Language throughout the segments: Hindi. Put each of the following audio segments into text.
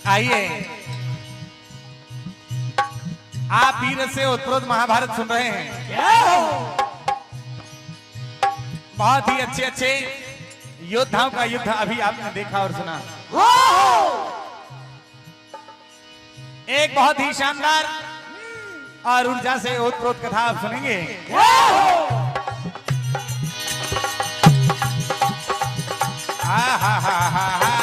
आइए, आप वीर से उत्प्रोत महाभारत सुन रहे हैं। बहुत ही अच्छे अच्छे योद्धाओं का युद्ध अभी आपने देखा और सुना। एक बहुत ही शानदार और ऊर्जा से ओतप्रोत कथा आप सुनेंगे। हा हा हा हा हा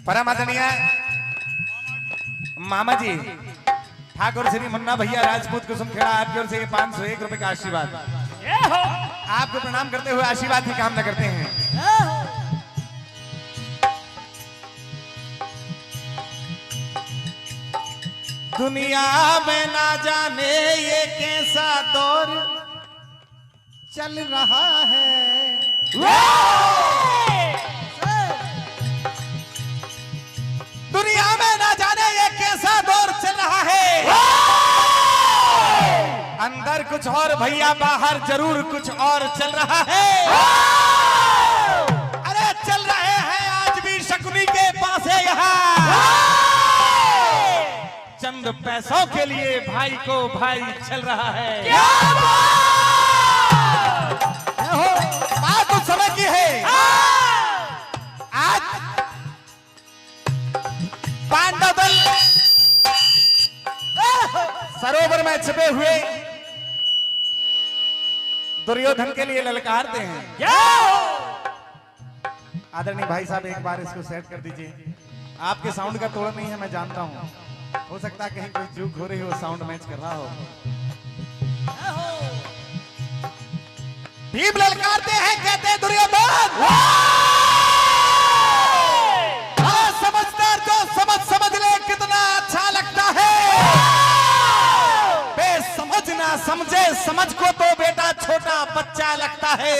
परम आदरणीय मामा जी ठाकुर श्री मुन्ना भैया राजपूत कुसुमखेड़ा आपकी ओर से 501 रुपए का आशीर्वाद आपको प्रणाम करते हुए आशीर्वाद की कामना करते हैं। दुनिया में ना जाने ये कैसा दौर चल रहा है। दुनिया में ना जाने ये कैसा दौर चल रहा है। अंदर कुछ और भैया बाहर जरूर कुछ और चल रहा है। अरे चल रहे हैं आज भी शकुनी के पास है यहाँ। चंद पैसों के लिए भाई को भाई चल रहा है। बात कुछ समय की है। आज पांडव दल सरोवर में छिपे हुए दुर्योधन के लिए ललकारते हैं। आदरणीय भाई साहब एक बार इसको सेट कर दीजिए। आपके साउंड का तोड़ नहीं है, मैं जानता हूं। हो सकता है कहीं कोई चूक हो रही हो, साउंड मैच कर रहा हो। भीम ललकारते हैं, कहते हैं दुर्योधन समझदार जो समझ ले कितना अच्छा लगता है। बेसमझ ना समझे समझ को तो बेटा छोटा बच्चा लगता है।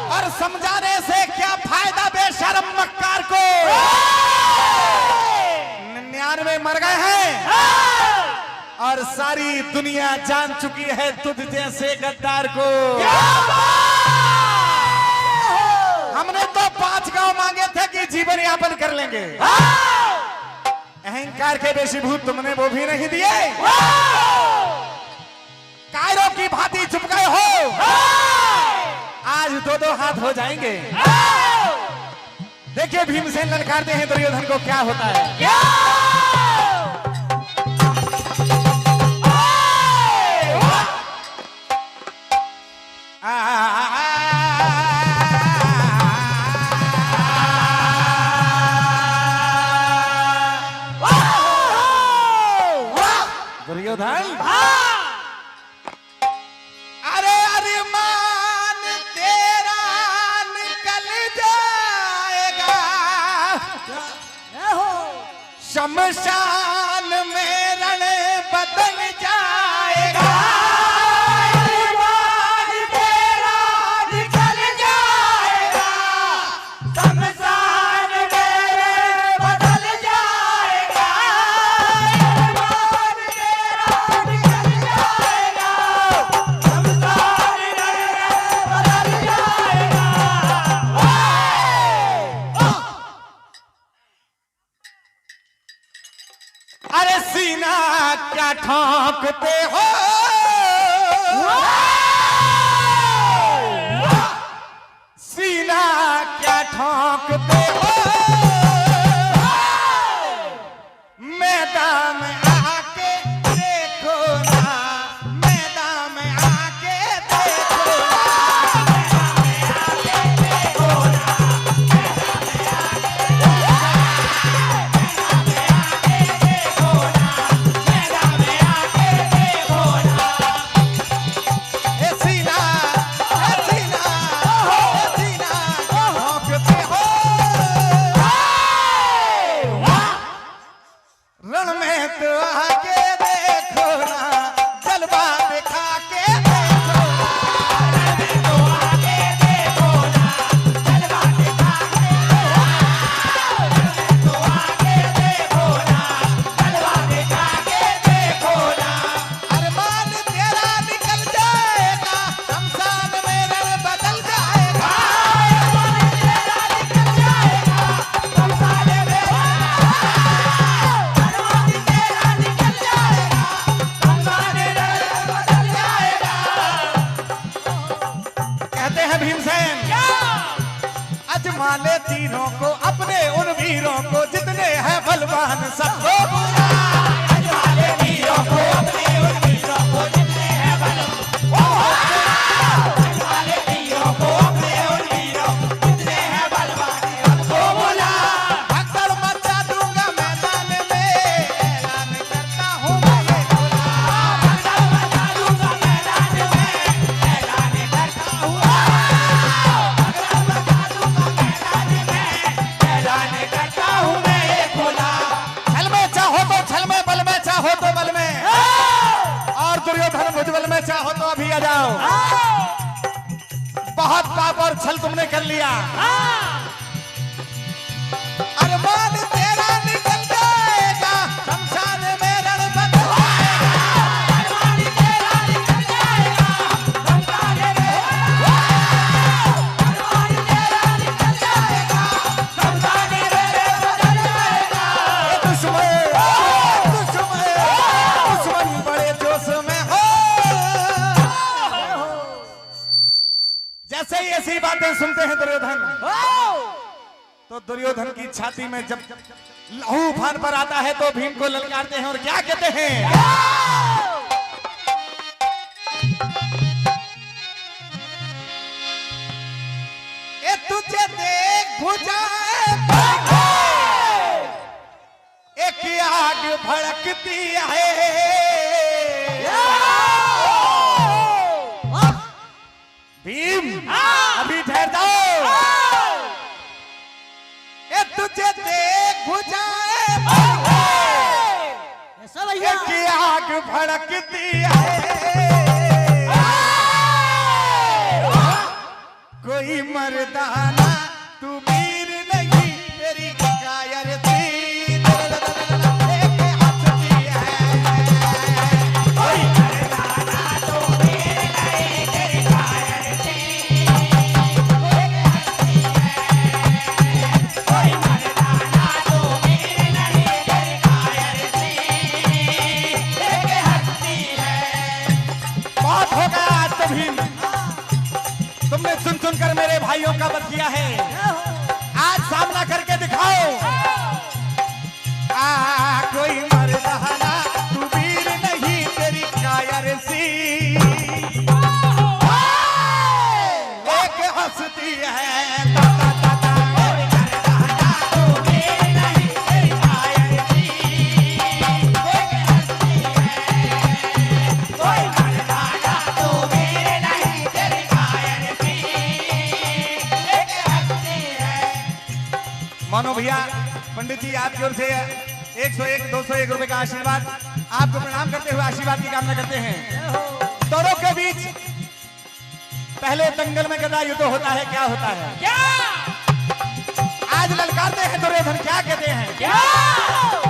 और समझाने से क्या फायदा बेशरम मक्कार को। 99 मर गए हैं और सारी दुनिया जान चुकी है तुझ जैसे गद्दार को। हमने तो 5 गांव मांगे थे कि जीवन यापन कर लेंगे। अहंकार के बेशीभूत तुमने वो भी नहीं दिए। कायरों की भांति चुप गए हो। आज 2-2 हाथ हो जाएंगे। देखिए भीमसेन ललकारते हैं दुर्योधन को, क्या होता है। दुर्योधन अरे अरमान तेरा निकल जाएगा। शमशान में रण बदल जाएगा, तेरा निकल जाएगा, शमशान में बदल जाएगा, तेरा निकल जाएगा, शमशान में बदल जाएगा। अरे सीना क्या ठोकते हो, सीना क्या ठोकते हो, मैदान में आके देखो ना, मैदान में आके देखो ए सीना, ए सीना, ए सीना ठोकते हो, रण में तो आके देखो ना, जलवा दिखा के देखो ना, रण में तो आके देखो ना, जलवा दिखा के देखो ना, रण में तो आके देखो ना, जलवा दिखा के देखो ना। अरमान तेरा निकल जाएगा, शमशान में रण बदल जाएगा, अरमान तेरा निकल जाएगा, शमशान में कहते हैं भीमसेन, अजमा ले तीरों को अपने उन वीरों को, जितने हैं बलवान सबको बुला, अजमा ले तीरों को अपने उन वीरों को, जितने हैं बलवान, अजमा ले तीरों को अपने उन वीरों को, जितने हैं बलवान सबको बुला। भगदड़ मचा दूंगा मैदान में, ऐलान करता हूँ मैं ये खुला, भगदड़ मचा दूंगा मैदान में, ऐलान करता हूँ, भगदड़ मचा दूंगा मैदान में, ऐलान करता हूँ मैं ये खुला। छल में चाहो तो छल में, बल में चाहो तो बल में, और दुर्योधन भुजबल में चाहो तो अभी आ जाओ। बहुत पाप और छल तुमने कर लिया, अरमान तेरा निकल जाएगा, शमशान में रण बदल जाएगा, अरमान तेरा निकल जाएगा, शमशान में अरमान तेरा निकल जाएगा, शमशान में बदल जाएगा। ये दुश्मन बड़े जोश में हो, जैसे ही ऐसी बातें सुनते हैं दुर्योधन, तो दुर्योधन की छाती में जब लहू उफान पर आता है तो भीम को ललकारते हैं और क्या कहते हैं, ए तुझे देख भुजाए एक आग भड़कती है, भीम अभी ठहर जाओ, ए तुझे देख भुजाए एक आग भड़कती है, कोई मर्दाना तू वीर नहीं, तेरी कायर थी एक हंसती है, कोई मर्दाना तू वीर नहीं, तेरी कायर थी एक हंसती है, कोई मर्दाना तू वीर नहीं, तेरी कायर थी एक हंसती है। बहुत हो गया आज तो भीम, तुमने सुन सुनकर मेरे भाइयों का वध किया है, आज सामना करके दिखाओ। कोई मर्दाना तू वीर नहीं, तेरी कायर सी एक हंसती है, ता ता ता ता। कोई मर्दाना तू वीर नहीं, तेरी कायर सी एक हंसती है, कोई मर्दाना तू वीर नहीं, तेरी कायर सी एक हंसती है। मानो भैया पंडित जी आपकी ओर से 101 201 रुपए का आशीर्वाद आपको प्रणाम करते हुए आशीर्वाद की कामना करते हैं। दोनों के बीच पहले दंगल में गदा युद्ध होता है, क्या होता है? क्या आज ललकारते हैं दुर्योधन, क्या कहते हैं? क्या